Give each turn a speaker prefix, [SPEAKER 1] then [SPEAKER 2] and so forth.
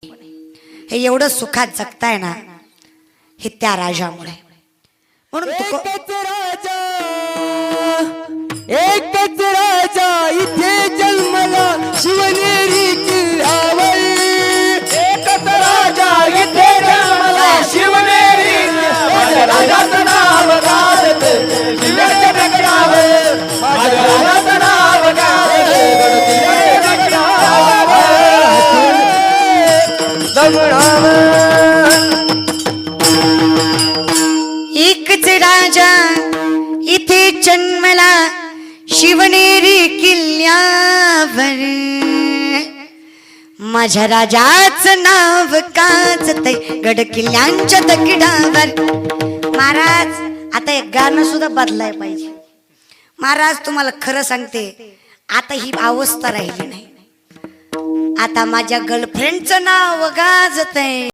[SPEAKER 1] हे एवढं सुखात जगताय ना हे त्या राजामुळे। म्हणून
[SPEAKER 2] एकच राजा इथे जन्मला शिवनेरी किल्ल्यावर। एकच राजा इथे जन्मला शिवनेरी माझ्या राजाचं नाव गाजत शिवनेरीच्या दगडावर। माझ्या राजाचं नाव गाजत शिवनेरीच्या दगडावर।
[SPEAKER 1] एकच राजा इथे जन्मला शिवनेरी किल्ल्यावर। माझ्या राजाचं नाव गाजतंय गड किल्ल्यांच्या दगडावर। महाराज आता एक गाणं सुद्धा बदलाय पाहिजे। महाराज तुम्हाला खरं सांगते आता ही अवस्था राहिली नाही। आता माझ्या गर्लफ्रेंडचं नाव गाजतंय